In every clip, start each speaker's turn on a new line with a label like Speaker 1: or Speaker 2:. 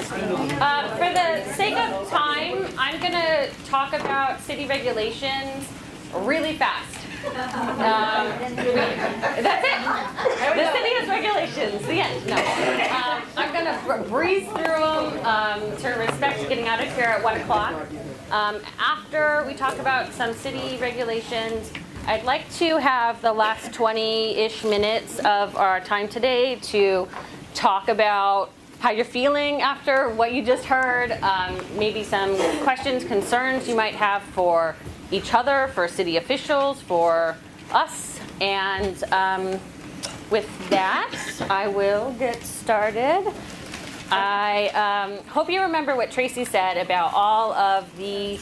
Speaker 1: For the sake of time, I'm going to talk about city regulations really fast. That's it. The city has regulations. The end. No. I'm going to breeze through them to respect getting out of here at 1 o'clock. After we talk about some city regulations, I'd like to have the last 20-ish minutes of our time today to talk about how you're feeling after what you just heard, maybe some questions, concerns you might have for each other, for city officials, for us. And with that, I will get started. I hope you remember what Tracy said about all of the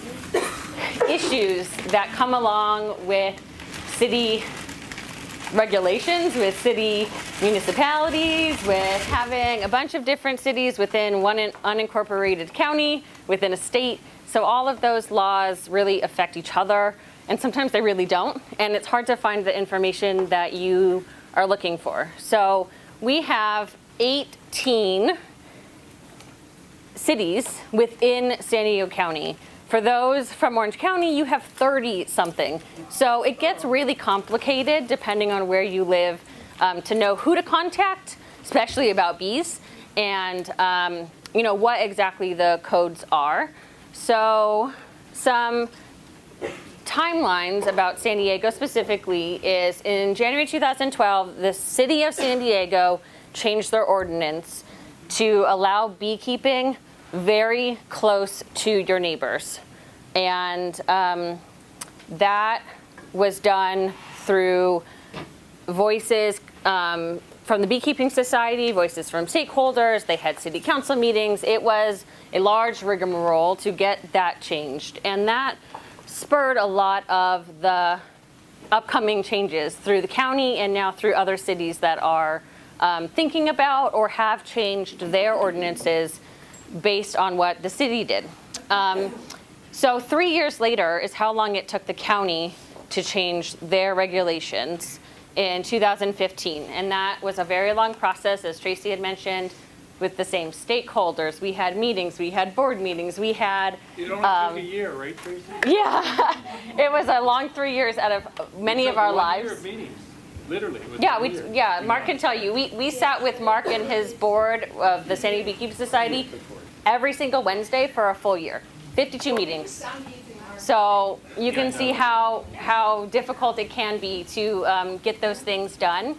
Speaker 1: issues that come along with city regulations, with city municipalities, with having a bunch of different cities within one unincorporated county, within a state. So all of those laws really affect each other, and sometimes they really don't, and it's hard to find the information that you are looking for. So we have 18 cities within San Diego County. For those from Orange County, you have 30-something. So it gets really complicated depending on where you live to know who to contact, especially about bees, and what exactly the codes are. So some timelines about San Diego specifically is in January 2012, the city of San Diego changed their ordinance to allow beekeeping very close to your neighbors. And that was done through voices from the Beekeeping Society, voices from stakeholders. They had city council meetings. It was a large rigmarole to get that changed. And that spurred a lot of the upcoming changes through the county and now through other cities that are thinking about or have changed their ordinances based on what the city did. So 3 years later is how long it took the county to change their regulations in 2015. And that was a very long process, as Tracy had mentioned, with the same stakeholders. We had meetings, we had board meetings, we had...
Speaker 2: It only took a year, right, Tracy?
Speaker 1: Yeah, it was a long 3 years out of many of our lives.
Speaker 2: 1 year of meetings. Literally.
Speaker 1: Yeah, Mark can tell you. We sat with Mark and his board of the San Diego Beekeeping Society every single Wednesday for a full year, 52 meetings. So you can see how difficult it can be to get those things done.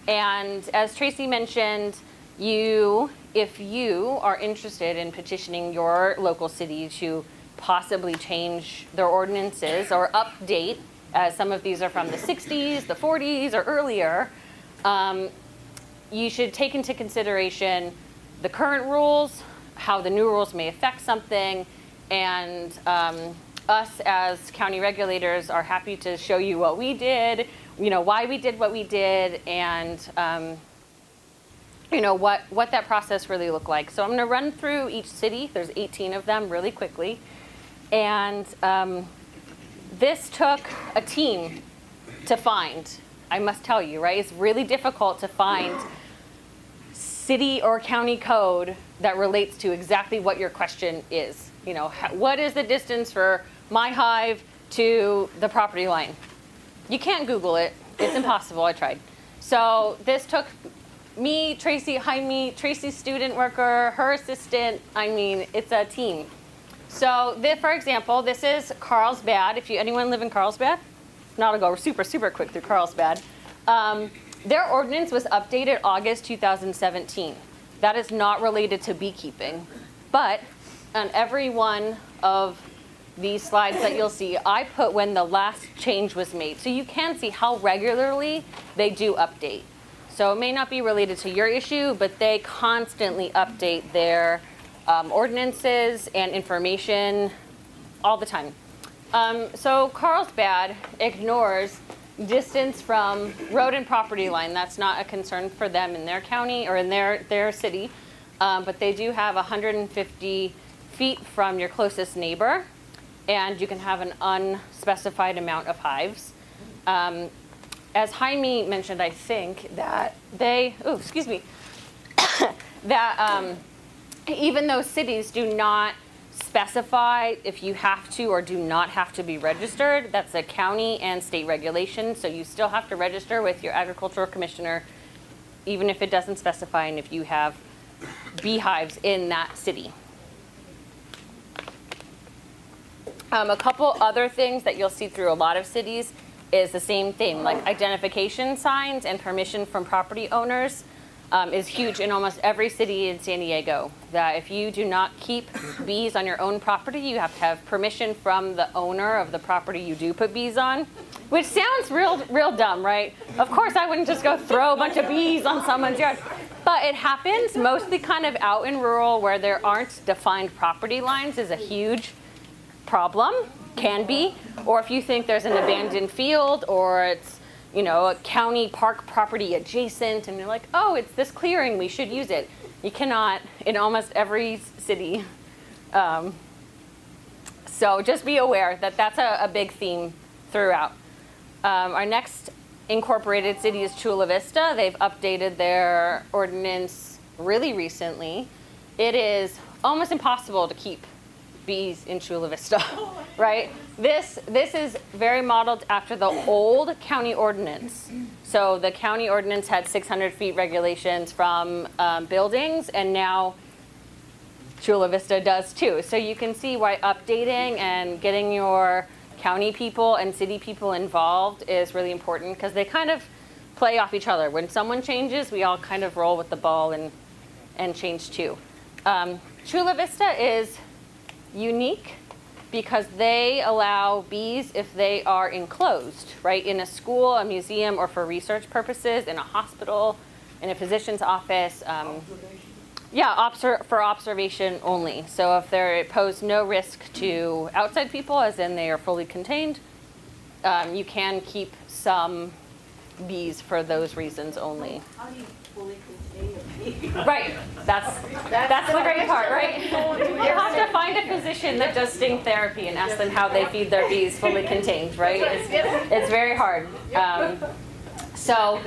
Speaker 1: And as Tracy mentioned, if you are interested in petitioning your local city to possibly change their ordinances or update, as some of these are from the 60s, the 40s, or earlier, you should take into consideration the current rules, how the new rules may affect something, and us as county regulators are happy to show you what we did, why we did what we did, and what that process really looked like. So I'm going to run through each city. There's 18 of them really quickly. And this took a team to find, I must tell you, right? It's really difficult to find city or county code that relates to exactly what your question is. What is the distance for my hive to the property line? You can't Google it. It's impossible. I tried. So this took me, Tracy, Jaime, Tracy's student worker, her assistant. It's a team. So for example, this is Carlsbad. If anyone live in Carlsbad, not I'll go super, super quick through Carlsbad. Their ordinance was updated August 2017. That is not related to beekeeping. But on every one of these slides that you'll see, I put when the last change was made. So you can see how regularly they do update. So it may not be related to your issue, but they constantly update their ordinances and information all the time. So Carlsbad ignores distance from road and property line. That's not a concern for them in their county or in their city, but they do have 150 feet from your closest neighbor, and you can have an unspecified amount of hives. As Jaime mentioned, I think that even though cities do not specify if you have to or do not have to be registered, that's a county and state regulation, so you still have to register with your agricultural commissioner, even if it doesn't specify and if you have beehives in that city. A couple other things that you'll see through a lot of cities is the same thing, like identification signs and permission from property owners is huge in almost every city in San Diego. That if you do not keep bees on your own property, you have to have permission from the owner of the property you do put bees on, which sounds real dumb, right? Of course, I wouldn't just go throw a bunch of bees on someone's yard. But it happens mostly kind of out in rural where there aren't defined property lines is a huge problem, can be. Or if you think there's an abandoned field or it's, you know, a county park property adjacent and you're like, oh, it's this clearing, we should use it. You cannot in almost every city. So just be aware that that's a big theme throughout. Our next incorporated city is Chula Vista. They've updated their ordinance really recently. It is almost impossible to keep bees in Chula Vista, right? This is very modeled after the old county ordinance. So the county ordinance had 600 feet regulations from buildings, and now Chula Vista does too. So you can see why updating and getting your county people and city people involved is really important because they kind of play off each other. When someone changes, we all kind of roll with the ball and change too. Chula Vista is unique because they allow bees if they are enclosed, right? In a school, a museum, or for research purposes, in a hospital, in a physician's office. For observation only. So if they pose no risk to outside people, as in they are fully contained, you can keep some bees for those reasons only.
Speaker 3: How do you fully contain a bee?
Speaker 1: Right, that's the great part, right? You have to find a physician that does sting therapy and ask them how they feed their bees fully contained, right? It's very hard. So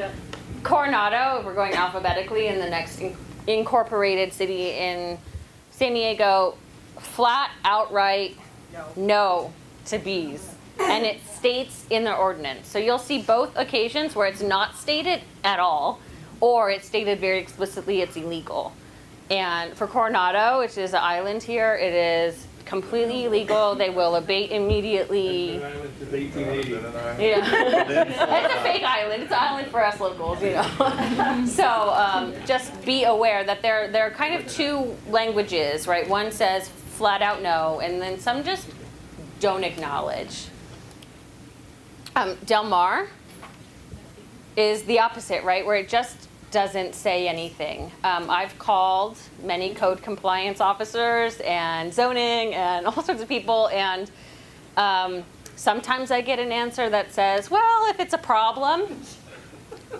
Speaker 1: Coronado, we're going alphabetically in the next incorporated city in San Diego, flat outright no to bees. And it states in their ordinance. So you'll see both occasions where it's not stated at all, or it's stated very explicitly it's illegal. And for Coronado, which is an island here, it is completely illegal. They will abate immediately. Yeah. It's a fake island. It's an island for us locals, you know. So just be aware that there are kind of two languages, right? One says flat out no, and then some just don't acknowledge. Del Mar is the opposite, right? Where it just doesn't say anything. I've called many code compliance officers and zoning and all sorts of people, and sometimes I get an answer that says, well, if it's a problem,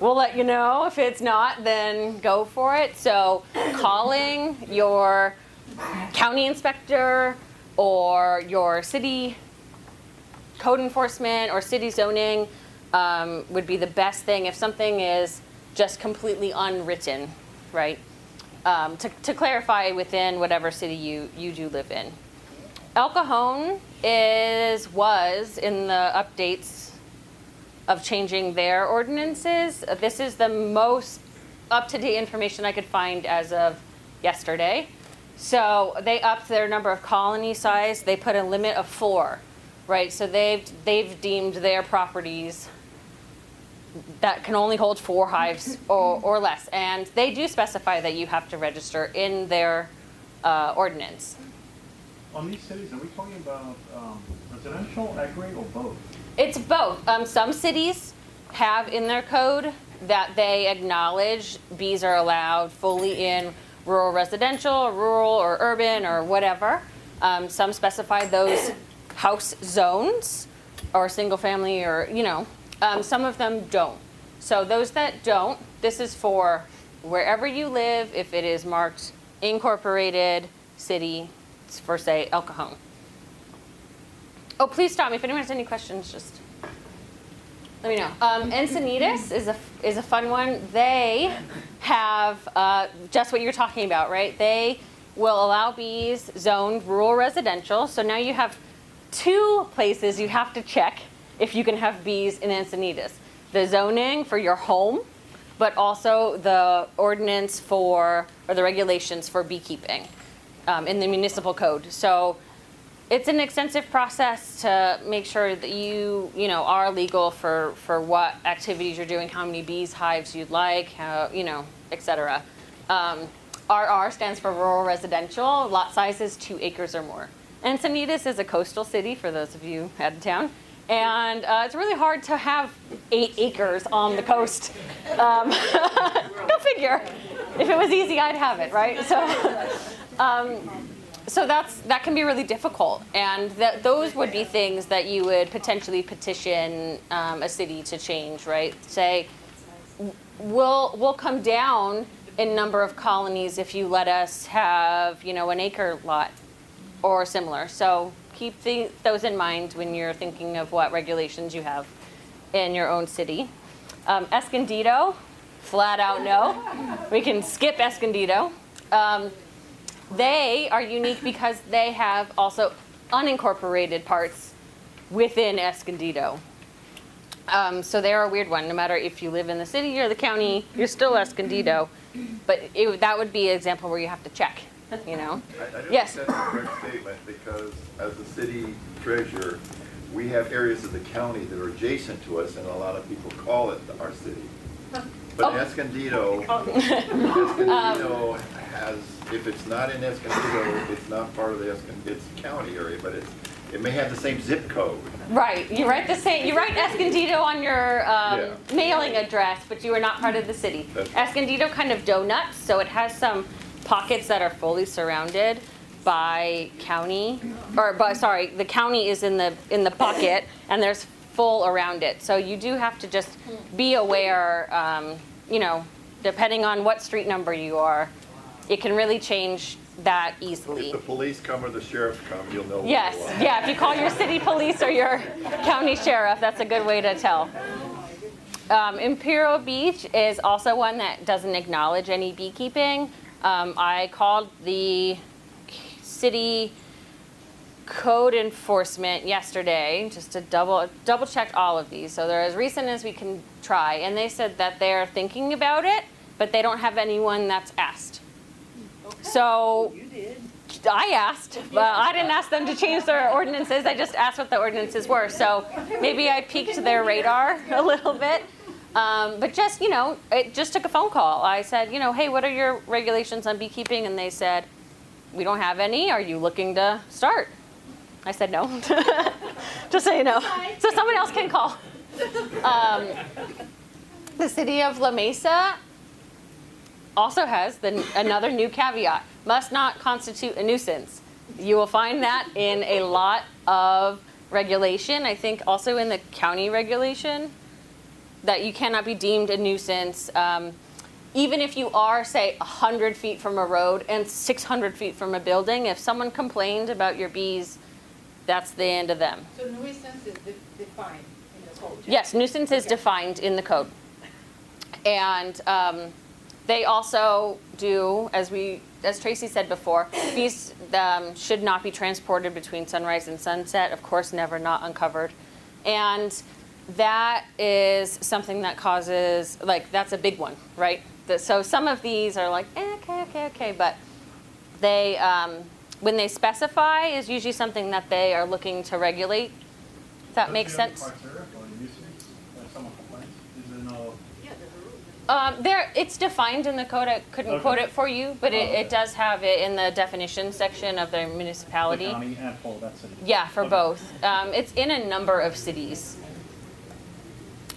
Speaker 1: we'll let you know. If it's not, then go for it. So calling your county inspector or your city code enforcement or city zoning would be the best thing if something is just completely unwritten, right? To clarify within whatever city you do live in. El Cajon was in the updates of changing their ordinances. This is the most up-to-date information I could find as of yesterday. So they upped their number of colony size. They put a limit of 4, right? So they've deemed their properties that can only hold 4 hives or less. And they do specify that you have to register in their ordinance.
Speaker 4: On these cities, are we talking about residential, agri, or both?
Speaker 1: It's both. Some cities have in their code that they acknowledge bees are allowed fully in rural residential, rural or urban or whatever. Some specify those house zones or single family or, you know. Some of them don't. So those that don't, this is for wherever you live, if it is marked incorporated city, it's for, say, El Cajon. Oh, please stop me. If anyone has any questions, just let me know. Encinitas is a fun one. They have just what you're talking about, right? They will allow bees zoned rural residential. So now you have 2 places you have to check if you can have bees in Encinitas. The zoning for your home, but also the ordinance for, or the regulations for beekeeping in the municipal code. So it's an extensive process to make sure that you know, are legal for what activities you're doing, how many bees, hives you'd like, how, you know, et cetera. RR stands for rural residential. Lot size is 2 acres or more. Encinitas is a coastal city, for those of you out of town. And it's really hard to have 8 acres on the coast. Go figure. If it was easy, I'd have it, right? So that can be really difficult. And those would be things that you would potentially petition a city to change, right? Say, we'll come down in number of colonies if you let us have, you know, an acre lot or similar. So keep those in mind when you're thinking of what regulations you have in your own city. Escondido, flat out no. We can skip Escondido. They are unique because they have also unincorporated parts within Escondido. So they're a weird one. No matter if you live in the city or the county, you're still Escondido. But that would be an example where you have to check, you know?
Speaker 5: I don't
Speaker 1: Yes.
Speaker 5: think that's a correct statement, because as a city treasurer, we have areas of the county that are adjacent to us, and a lot of people call it our city. But Escondido has, if it's not in Escondido, it's not part of the it's county area, but it may have the same zip code.
Speaker 1: Right. You write Escondido on your mailing address, but you are not part of the city.
Speaker 5: That's right.
Speaker 1: Escondido kind of donuts, so it has some pockets that are fully surrounded by county, the county is in the pocket, and there's full around it. So you do have to just be aware, you know, depending on what street number you are, it can really change that easily.
Speaker 5: If the police come or the sheriff come, you'll know.
Speaker 1: Yes, yeah, if you call your city police or your county sheriff, that's a good way to tell. Imperial Beach is also one that doesn't acknowledge any beekeeping. I called the city code enforcement yesterday just to double check all of these. So they're as recent as we can try. And they said that they're thinking about it, but they don't have anyone that's asked. So I asked, but I didn't ask them to change their ordinances. I just asked what the ordinances were. So maybe I piqued their radar a little bit. But just, you know, it just took a phone call. I said, you know, hey, what are your regulations on beekeeping? And they said, we don't have any. Are you looking to start? I said no, just so you know. So someone else can call. The city of La Mesa also has another new caveat: must not constitute a nuisance. You will find that in a lot of regulation. I think also in the county regulation that you cannot be deemed a nuisance, even if you are, say, 100 feet from a road and 600 feet from a building. If someone complained about your bees, that's the end of them.
Speaker 3: So nuisance is defined in the code?
Speaker 1: Yes, nuisance is defined in the code. And they also do, as Tracy said before, bees should not be transported between sunrise and sunset. Of course, never not uncovered. And that is something that causes, like, that's a big one, right? So some of these are like, okay, but they, when they specify, is usually something that they are looking to regulate. If that makes sense. It's defined in the code. I couldn't quote it for you, but it does have it in the definition section of the municipality.
Speaker 4: The county and for that city.
Speaker 1: Yeah, for both. It's in a number of cities.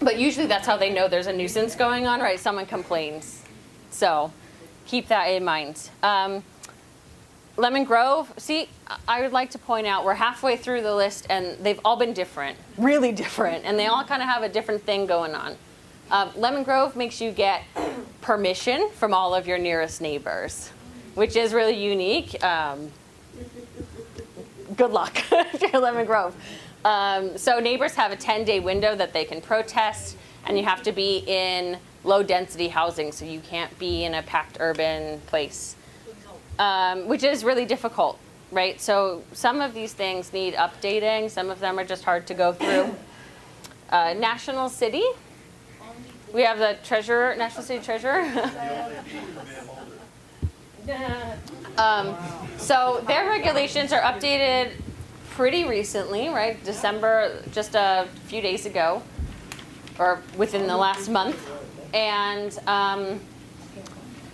Speaker 1: But usually that's how they know there's a nuisance going on, right? Someone complains. So keep that in mind. Lemon Grove, see, I would like to point out we're halfway through the list and they've all been different, really different, and they all kind of have a different thing going on. Lemon Grove makes you get permission from all of your nearest neighbors, which is really unique. Good luck if you're Lemon Grove. So neighbors have a 10-day window that they can protest, and you have to be in low-density housing, so you can't be in a packed urban place. which is really difficult, right? So some of these things need updating. Some of them are just hard to go through. National City. We have the treasurer, National City Treasurer. So their regulations are updated pretty recently, right? December, just a few days ago, or within the last month. And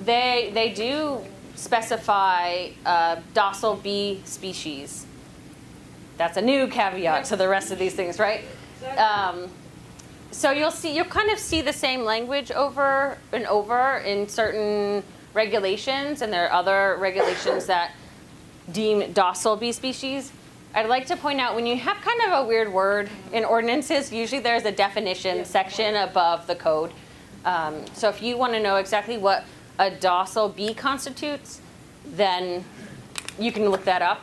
Speaker 1: they do specify docile bee species. That's a new caveat to the rest of these things, right? So you'll kind of see the same language over and over in certain regulations, and there are other regulations that deem docile bee species. I'd like to point out when you have kind of a weird word in ordinances, usually there's a definition section above the code. So if you want to know exactly what a docile bee constitutes, then you can look that up.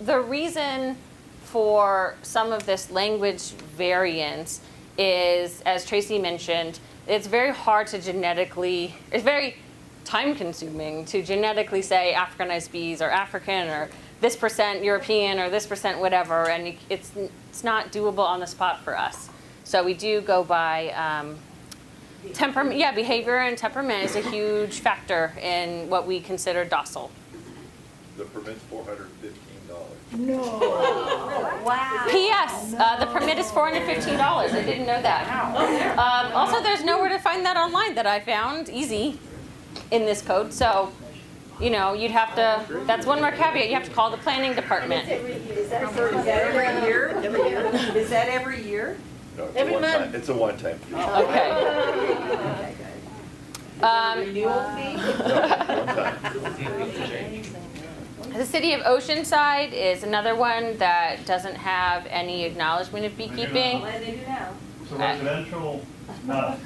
Speaker 1: The reason for some of this language variance is, as Tracy mentioned, it's very hard to genetically, it's very time consuming to genetically say Africanized bees are African or this % European or this % whatever, and it's not doable on the spot for us. So we do go by temperament. Yeah, behavior and temperament is a huge factor in what we consider docile.
Speaker 5: The permit's $415.
Speaker 3: Wow.
Speaker 1: P.S. The permit is $415. I didn't know that. Also, there's nowhere to find that online that I found easy in this code. So, you know, you'd have to, that's one more caveat, you have to call the planning department.
Speaker 6: Is that every year? Is that every year?
Speaker 5: No, it's
Speaker 3: Every
Speaker 5: a one-time.
Speaker 3: month.
Speaker 5: It's a one-time fee.
Speaker 1: Okay.
Speaker 6: Renewal fee?
Speaker 5: One-time.
Speaker 1: The city of Oceanside is another one that doesn't have any acknowledgement of beekeeping.
Speaker 6: Well, they do now.
Speaker 4: So residential, not,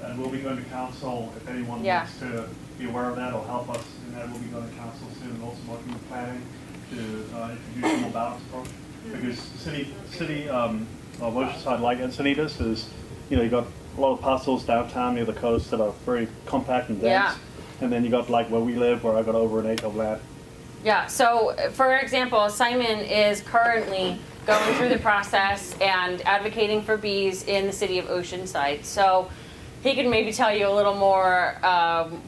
Speaker 4: and we'll be going to council if anyone
Speaker 1: Yeah.
Speaker 4: wants to be aware of that or help us, and that will be going to council soon, and also working with planning to introduce a more balanced approach. Because city of Oceanside, like Encinitas, is, you know, you got a lot of parcels downtown near the coast that are very compact and dense.
Speaker 1: Yeah.
Speaker 4: And then you got like where we live, where I got over an acre of land.
Speaker 1: Yeah, so for example, Simon is currently going through the process and advocating for bees in the city of Oceanside. So he can maybe tell you a little more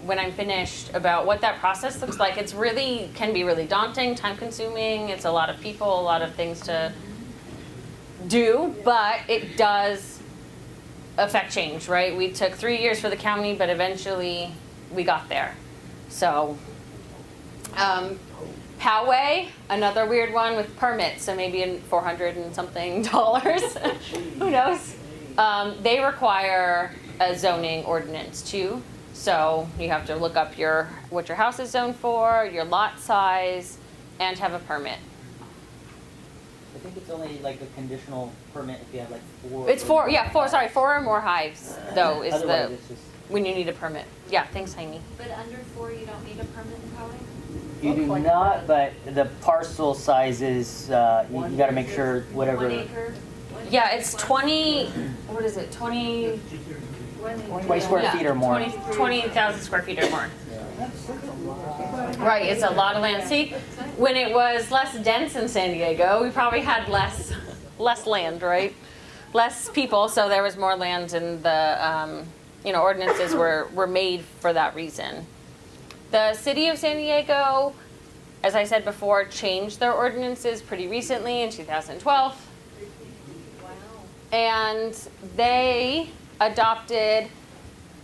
Speaker 1: when I'm finished about what that process looks like. It's really, can be really daunting, time consuming. It's a lot of people, a lot of things to do, but it does affect change, right? We took 3 years for the county, but eventually we got there. So, Poway, another weird one with permits, so maybe in $400 and something. Who knows? They require a zoning ordinance too. So you have to look up what your house is zoned for, your lot size, and have a permit.
Speaker 7: I think it's only like a conditional permit if you have like 4.
Speaker 1: It's 4 or more hives though is
Speaker 7: Otherwise,
Speaker 1: the
Speaker 7: it's just,
Speaker 1: when you need a permit. Yeah, thanks, Jaime.
Speaker 8: But under 4, you don't need a permit in Poway?
Speaker 7: you do not, but the parcel sizes, you gotta make sure whatever.
Speaker 8: 1 acre?
Speaker 1: Yeah, it's 20. What is it? 20.
Speaker 7: 20 square feet or more.
Speaker 1: 20,000 square feet or more. Right, it's a lot of land. See, when it was less dense in San Diego, we probably had less land, right? Less people, so there was more land, and the ordinances were made for that reason. The city of San Diego, as I said before, changed their ordinances pretty recently in 2012.
Speaker 8: Wow.
Speaker 1: And they adopted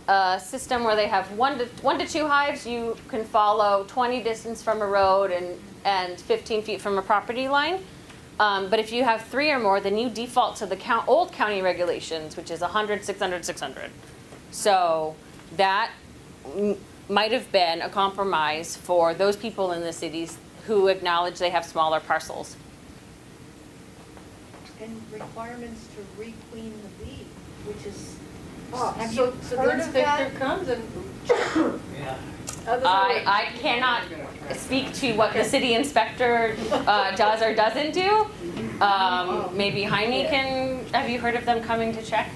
Speaker 1: a system where they have one to two hives. You can follow 20 distance from a road and 15 feet from a property line. But if you have 3 or more, then you default to the old county regulations, which is 100, 600, 600. So that might have been a compromise for those people in the cities who acknowledge they have smaller parcels.
Speaker 3: And requirements to requeen the bee, which is,
Speaker 6: Oh,
Speaker 3: have
Speaker 6: so
Speaker 3: you
Speaker 6: the
Speaker 3: heard of that?
Speaker 6: inspector comes and.
Speaker 1: I cannot speak to what the city inspector does or doesn't do. Maybe Jaime can, have you heard of them coming to check?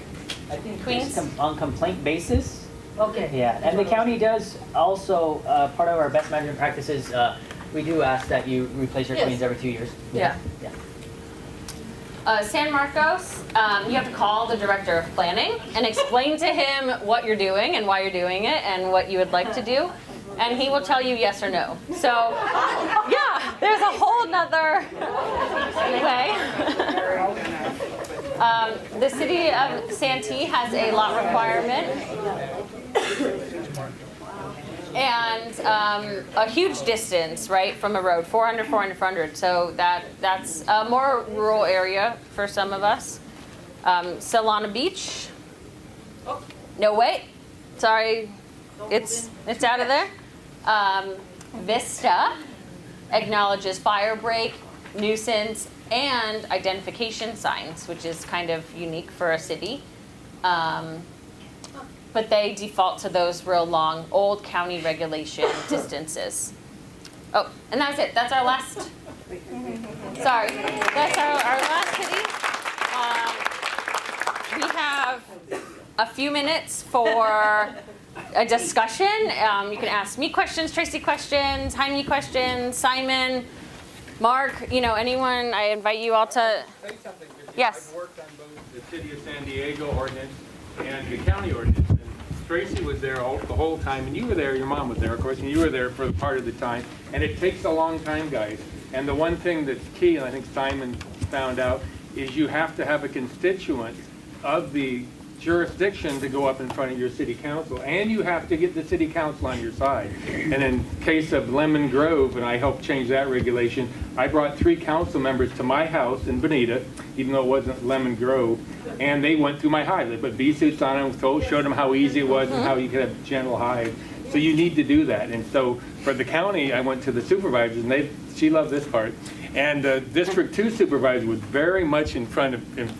Speaker 7: I think
Speaker 1: Queens?
Speaker 7: it's on complaint basis.
Speaker 6: Okay.
Speaker 7: Yeah, and the county does also, part of our best management practices, we do ask that you replace your
Speaker 1: Yes.
Speaker 7: queens every 2 years.
Speaker 1: Yeah.
Speaker 7: Yeah.
Speaker 1: San Marcos, you have to call the director of planning and explain to him what you're doing and why you're doing it and what you would like to do. And he will tell you yes or no. So, yeah, there's a whole nother way. The city of Santee has a lot requirement. And a huge distance, right, from a road, 400, 400, 400. So that's a more rural area for some of us. Solana Beach. No, wait. Sorry, it's out of there. Vista acknowledges fire break, nuisance, and identification signs, which is kind of unique for a city. But they default to those real long, old county regulation distances. Oh, and that's it. That's our last. Sorry, that's our last city. We have a few minutes for a discussion. You can ask me questions, Tracy questions, Jaime questions, Simon, Mark. You know, anyone. I invite you all to.
Speaker 2: Say something, because
Speaker 1: Yes.
Speaker 2: I've worked on both the city of San Diego ordinance and the county ordinance. And Tracy was there the whole time, and you were there, your mom was there, of course, and you were there for part of the time. And it takes a long time, guys. And the one thing that's key, and I think Simon found out, is you have to have a constituent of the jurisdiction to go up in front of your city council, and you have to get the city council on your side. And in case of Lemon Grove, and I helped change that regulation, I brought 3 council members to my house in Bonita, even though it wasn't Lemon Grove, and they went through my hive. They put bee suits on them, showed them how easy it was and how you could have gentle hive. So you need to do that. And so for the county, I went to the supervisors, and she loved this part. And the District 2 supervisor was very much in front of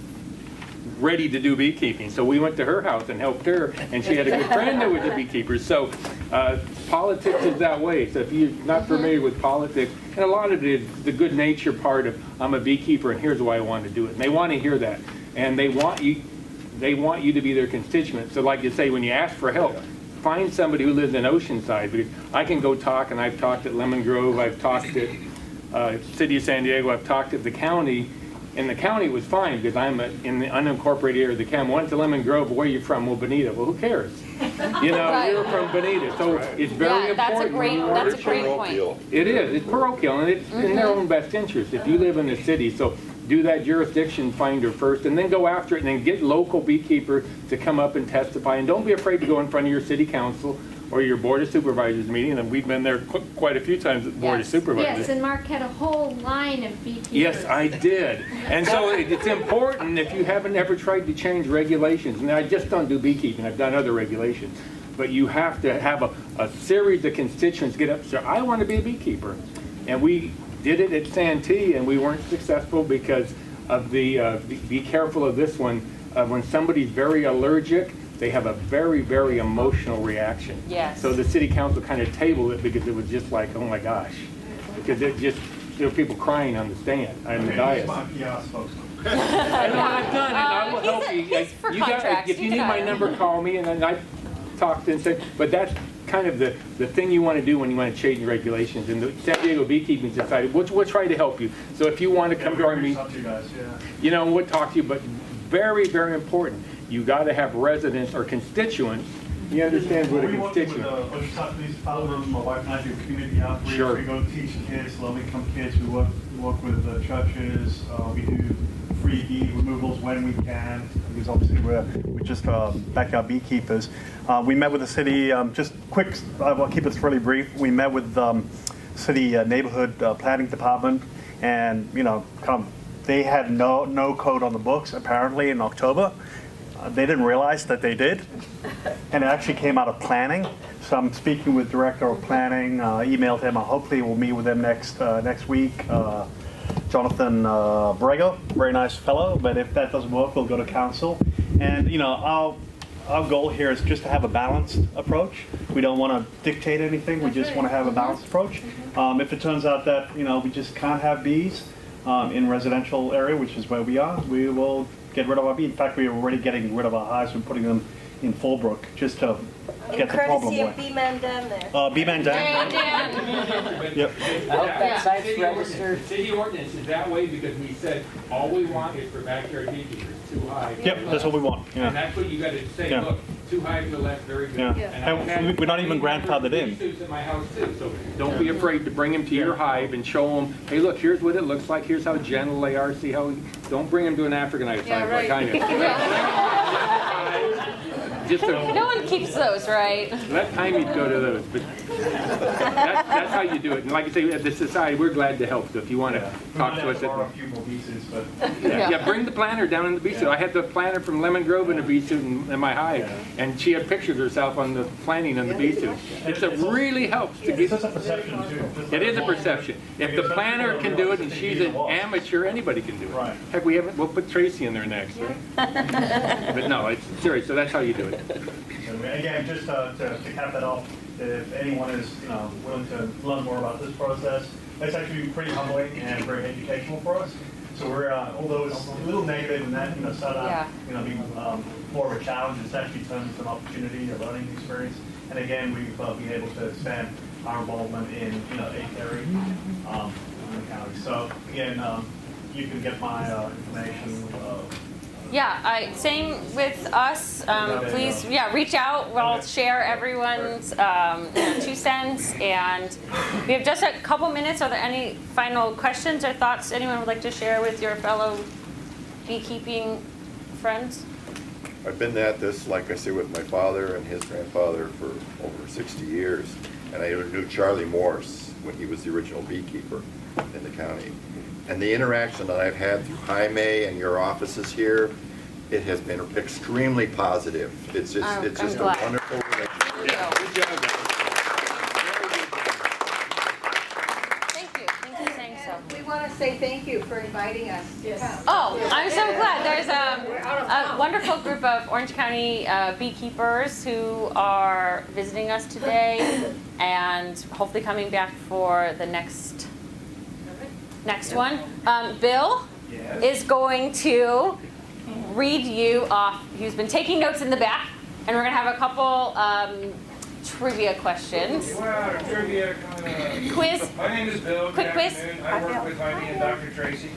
Speaker 2: ready to do beekeeping. So we went to her house and helped her, and she had a good friend that was a beekeeper. So politics is that way. So if you're not familiar with politics, and a lot of it is the good nature part of I'm a beekeeper and here's why I want to do it. And they want to hear that. And they want you to be their constituent. So like you say, when you ask for help, find somebody who lives in Oceanside. Because I can go talk, and I've talked at Lemon Grove, I've talked at City of San Diego, I've talked at the county. And the county was fine because I'm in the unincorporated area of the county. Went to Lemon Grove. Where are you from? Well, Bonita. Well, who cares? You know,
Speaker 1: Right.
Speaker 2: you're from Bonita. So it's very important.
Speaker 1: That's a great point.
Speaker 2: It is. It's parochial, and it's in their own best interest. If you live in the city, so do that jurisdiction finder first, and then go after it, and then get local beekeeper to come up and testify. And don't be afraid to go in front of your city council or your board of supervisors meeting. And we've been there quite a few times at the board of
Speaker 1: Yes.
Speaker 2: supervisors.
Speaker 3: Yes, and Mark had a whole line of beekeepers.
Speaker 2: Yes, I did. And so it's important if you haven't ever tried to change regulations. And I just don't do beekeeping, I've done other regulations. But you have to have a series of constituents get up and say, I want to be a beekeeper. And we did it at Santee, and we weren't successful because of be careful of this one. When somebody's very allergic, they have a very, very emotional reaction.
Speaker 1: Yes.
Speaker 2: So the city council kind of tabled it because it was just like, oh my gosh. Because there were people crying on the stand, on the dais.
Speaker 4: My PR spokesman.
Speaker 2: I know I've done it, I will help you.
Speaker 1: he's for
Speaker 2: You got-
Speaker 1: contracts,
Speaker 2: If
Speaker 1: you
Speaker 2: you
Speaker 1: can
Speaker 2: need my
Speaker 1: hire him.
Speaker 2: number, call me, and then I talked and said, but that's kind of the thing you want to do when you want to change regulations. And the San Diego Beekeeping Society, we'll try to help you. So if you want to come to our meeting,
Speaker 4: Up to you guys, yeah.
Speaker 2: you know, we'll talk to you, but very, very important. You got to have residents or constituents. You understand what a
Speaker 4: We work with
Speaker 2: constituent.
Speaker 4: the Oceanside Police Department. My wife and I do community outreach.
Speaker 2: Sure.
Speaker 4: We go teach kids, low-income kids. We work with churches. We do free bee removals when we can, because obviously we're just backyard beekeepers. We met with the city, just quick, I'll keep this really brief. We met with city neighborhood planning department, and they had no code on the books apparently in October. They didn't realize that they did, and it actually came out of planning. So I'm speaking with director of planning, emailed him. Hopefully we'll meet with him next week. Jonathan Brego, very nice fellow, but if that doesn't work, we'll go to council. And our goal here is just to have a balanced approach. We don't want to dictate anything, we just want to have a balanced approach. If it turns out that we just can't have bees in residential area, which is where we are, we will get rid of our bees. In fact, we are already getting rid of our hives and putting them in Fallbrook just to get the problem
Speaker 6: Courtesy of
Speaker 4: away.
Speaker 6: B-Man down there.
Speaker 4: B-Man Dan.
Speaker 1: Dan.
Speaker 4: Yep.
Speaker 7: I hope that site's
Speaker 2: City ordinance-
Speaker 7: registered.
Speaker 2: City ordinance is that way because we said, all we want is for backyard beekeepers, 2 hives.
Speaker 4: Yep, that's what we want,
Speaker 2: And
Speaker 4: yeah.
Speaker 2: that's what you gotta say,
Speaker 4: Yeah.
Speaker 2: look, 2 hives or less, very good.
Speaker 4: Yeah.
Speaker 2: I've
Speaker 4: And
Speaker 2: had
Speaker 4: we're not even
Speaker 2: 20
Speaker 4: grandfathered in.
Speaker 2: bee suits at my house too, so don't be afraid to bring them to your hive and show them, hey, look, here's what it looks like, here's how gentle they are, see how, don't bring them to an Africanite hive like I am. Just a,
Speaker 1: No one keeps those, right?
Speaker 2: let Jaime go to those, but that's how you do it. And like I say, at the society, we're glad to help, so if you want to talk to us.
Speaker 4: Borrow a few more pieces, but
Speaker 2: Yeah, bring the planter down in the bee suit. I had the planter from Lemon Grove in a bee suit in my hive, and she had pictures of herself on the planting in the bee suit. It really helps to
Speaker 4: it's
Speaker 2: get,
Speaker 4: just a perception too.
Speaker 2: it is a perception. If the planter can do it and she's an amateur, anybody can do it.
Speaker 4: Right.
Speaker 2: Heck, we'll put Tracy in there next, right? But no, it's serious, so that's how you do it.
Speaker 4: And again, just to cap that off, if anyone is willing to learn more about this process, it's actually pretty humbling and very educational for us. So we're, although it's a little negative in that, start out, being more of a challenge, it's actually turned into an opportunity, a learning experience. And again, we've been able to expand our involvement in, 8th area in the county. So again, you can get my information.
Speaker 1: Yeah, same with us. Please, reach out. We'll share everyone's 2 cents. And we have just a couple minutes. Are there any final questions or thoughts anyone would like to share with your fellow beekeeping friends?
Speaker 5: I've been at this, like I say, with my father and his grandfather for over 60 years. And I knew Charlie Morse when he was the original beekeeper in the county. And the interaction that I've had through Jaime and your offices here, it has been extremely positive. It's just
Speaker 1: I'm
Speaker 5: a
Speaker 1: glad.
Speaker 5: wonderful relationship.
Speaker 2: Good job, guys.
Speaker 1: Thank you. Thank you for saying so.
Speaker 3: We want to say thank you for inviting us to come.
Speaker 1: Oh, I'm so glad. There's a wonderful group of Orange County beekeepers who are visiting us today and hopefully coming back for the next one. Bill is going to read you off. He's been taking notes in the back, and we're going to have a couple trivia questions.
Speaker 9: Wow, trivia
Speaker 1: Quiz.
Speaker 9: My name is Bill.
Speaker 1: Quick
Speaker 9: Good
Speaker 1: quiz.
Speaker 9: afternoon. I work with Heidi and Dr. Tracy.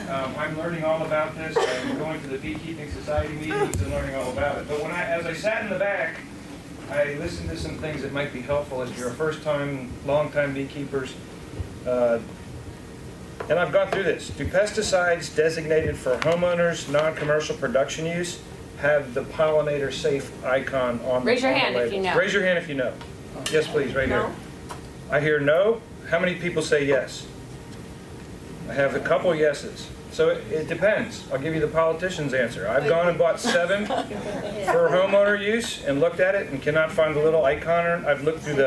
Speaker 9: I'm learning all about this. I'm going to the Beekeeping Society meetings and learning all about it. But as I sat in the back, I listened to some things that might be helpful if you're a first-time, long-time beekeepers. And I've gone through this. Do pesticides designated for homeowners, non-commercial production use have the pollinator safe icon on the
Speaker 1: Raise your hand if you know.
Speaker 9: Raise your hand if you know. Yes, please, right here. I hear no. How many people say yes? I have a couple yeses. So it depends. I'll give you the politician's answer. I've gone and bought 7 for homeowner use and looked at it and cannot find the little icon. I've looked through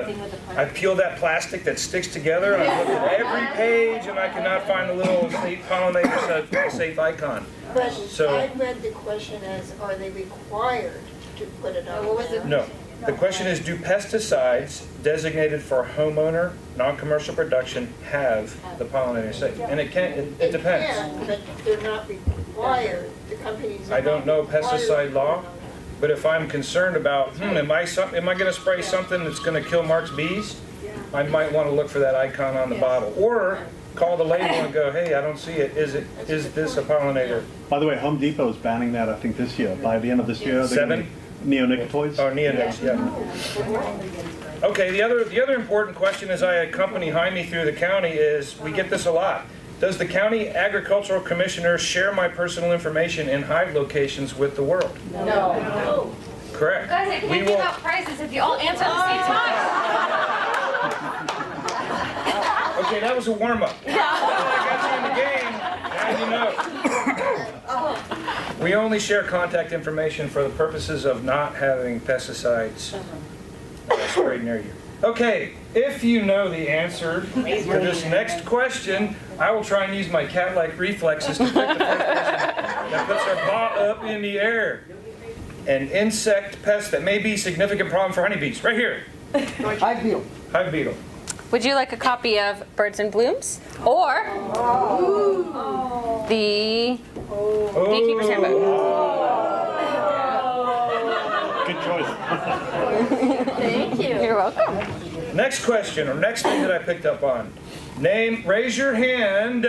Speaker 9: I've peeled that plastic that sticks together and I've looked at every page and I cannot find the little pollinator safe icon.
Speaker 10: But
Speaker 9: So-
Speaker 10: I read the question as, are they required to put it on there?
Speaker 9: No. The question is, do pesticides designated for homeowner, non-commercial production have the pollinator safe? And it
Speaker 10: They
Speaker 9: depends.
Speaker 10: can, but they're not required, the companies are
Speaker 9: I don't know
Speaker 10: not required
Speaker 9: pesticide
Speaker 10: to
Speaker 9: law,
Speaker 10: put it on
Speaker 9: but if I'm concerned about, am I gonna spray something that's gonna kill Mark's bees? I might wanna look for that icon on the bottle. Or call the label and go, hey, I don't see it. Is this a pollinator?
Speaker 4: By the way, Home Depot is banning that, I think, this year. By the end of this year, they're gonna
Speaker 9: 7?
Speaker 4: be neonicotinoids.
Speaker 9: Oh, neonics, yeah. Okay, the other important question as I accompany Jaime through the county is, we get this a lot. Does the county agricultural commissioner share my personal information in hive locations with the world?
Speaker 10: No.
Speaker 9: Correct.
Speaker 1: Guys, I
Speaker 9: We
Speaker 1: can't give
Speaker 9: will-
Speaker 1: out prizes if you all answer at the same time.
Speaker 9: Okay, that was a warm-up. I got you in the game, now you know. We only share contact information for the purposes of not having pesticides sprayed near you. Okay, if you know the answer to this next question, I will try and use my cat-like reflexes to pick the first person that puts their paw up in the air. An insect pest that may be a significant problem for honeybees. Right here.
Speaker 7: Hive beetle.
Speaker 9: Hive beetle.
Speaker 1: Would you like a copy of Birds and Blooms or the Beekeeper's Handbook?
Speaker 4: Good choice.
Speaker 1: Thank you. You're welcome.
Speaker 9: Next question, or next thing that I picked up on. Raise your hand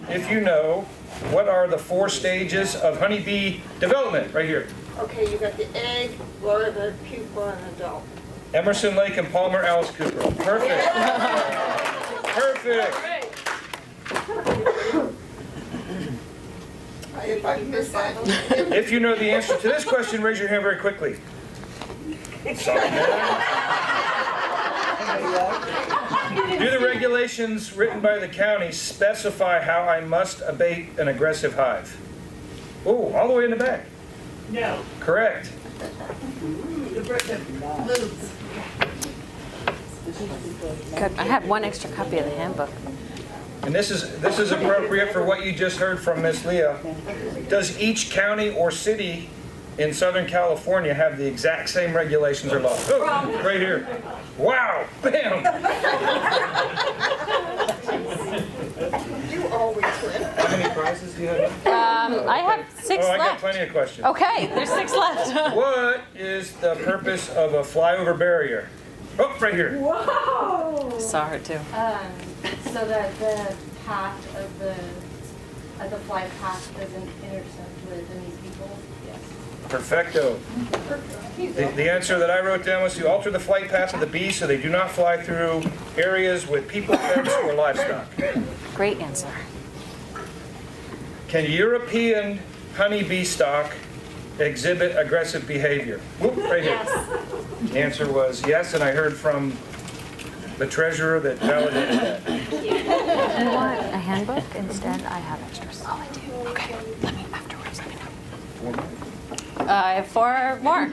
Speaker 9: if you know what are the 4 stages of honeybee development, right here.
Speaker 10: Okay, you got the egg, larva, pupa, and adult.
Speaker 9: Emerson, Lake, and Palmer, Alice Cooper. Perfect. Perfect.
Speaker 10: If I miss that.
Speaker 9: If you know the answer to this question, raise your hand very quickly. Sorry. Do the regulations written by the county specify how I must abate an aggressive hive? Oh, all the way in the back.
Speaker 6: No.
Speaker 9: Correct.
Speaker 1: Good. I had one extra copy of the handbook.
Speaker 9: And this is appropriate for what you just heard from Miss Leah. Does each county or city in Southern California have the exact same regulations or laws? Oh, right here. Wow, bam.
Speaker 10: You always win.
Speaker 9: How many prizes do you have?
Speaker 1: I have 6
Speaker 9: Oh, I got
Speaker 1: left.
Speaker 9: plenty of questions.
Speaker 1: Okay, there's 6 left.
Speaker 9: What is the purpose of a flyover barrier? Oh, right here.
Speaker 1: Saw her too.
Speaker 8: So that the path of the flight path doesn't intersect with any people? Yes.
Speaker 9: Perfecto. The answer that I wrote down was to alter the flight path of the bees so they do not fly through areas with people, pets, or livestock.
Speaker 1: Great answer.
Speaker 9: Can European honeybee stock exhibit aggressive behavior? Whoop, right here. The answer was yes, and I heard from the treasurer that validated that.
Speaker 1: You want a handbook? Instead, I have extras. Oh, I do. Okay. Let me afterwards. Let me know. I have 4 more.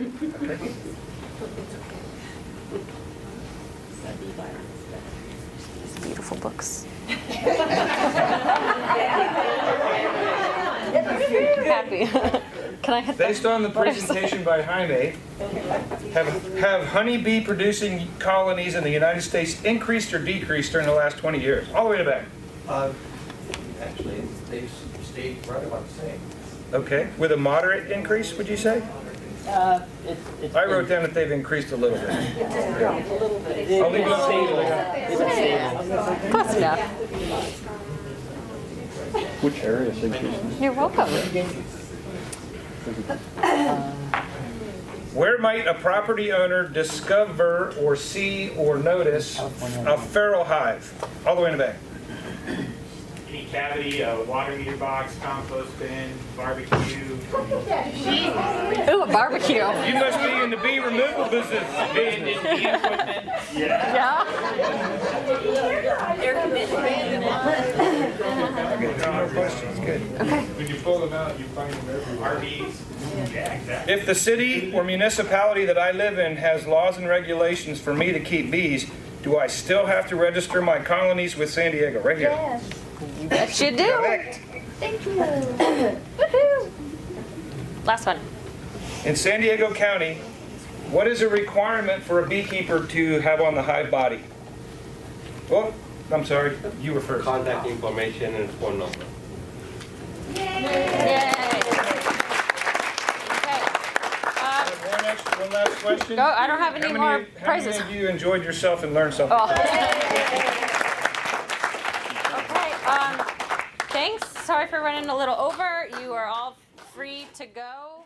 Speaker 1: These beautiful books. Happy. Can I hit that?
Speaker 9: Based on the presentation by Jaime, have honeybee producing colonies in the United States increased or decreased during the last 20 years? All the way to the back.
Speaker 11: Actually, they've stayed right about the same.
Speaker 9: Okay. With a moderate increase, would you say?
Speaker 7: It's
Speaker 9: I wrote down that they've increased a little bit. I'll leave it up to you.
Speaker 7: It's been stable.
Speaker 1: Close enough.
Speaker 4: Which area is increasing?
Speaker 1: You're welcome.
Speaker 9: Where might a property owner discover or see or notice a feral hive? All the way in the back.
Speaker 2: Any cavity, a water meter box, compost bin, barbecue.
Speaker 1: Ooh, a barbecue.
Speaker 9: You must be in the bee removal business.
Speaker 1: Yeah.
Speaker 10: Air conditioning.
Speaker 9: Okay, no more questions. Good.
Speaker 2: When you pull them out, you find them everywhere. RVs. Yeah, exactly.
Speaker 9: If the city or municipality that I live in has laws and regulations for me to keep bees, do I still have to register my colonies with San Diego? Right here.
Speaker 10: Yes.
Speaker 1: Yes, you do.
Speaker 9: Correct.
Speaker 10: Thank you.
Speaker 1: Woohoo. Last one.
Speaker 9: In San Diego County, what is a requirement for a beekeeper to have on the hive body? Oh, I'm sorry, you were first.
Speaker 11: Contact information and phone number.
Speaker 1: Yay. Okay.
Speaker 9: One last question.
Speaker 1: Go. I don't have any more prizes.
Speaker 9: How many of you enjoyed yourself and learned something?
Speaker 1: Oh. Okay. Thanks. Sorry for running a little over. You are all free to go.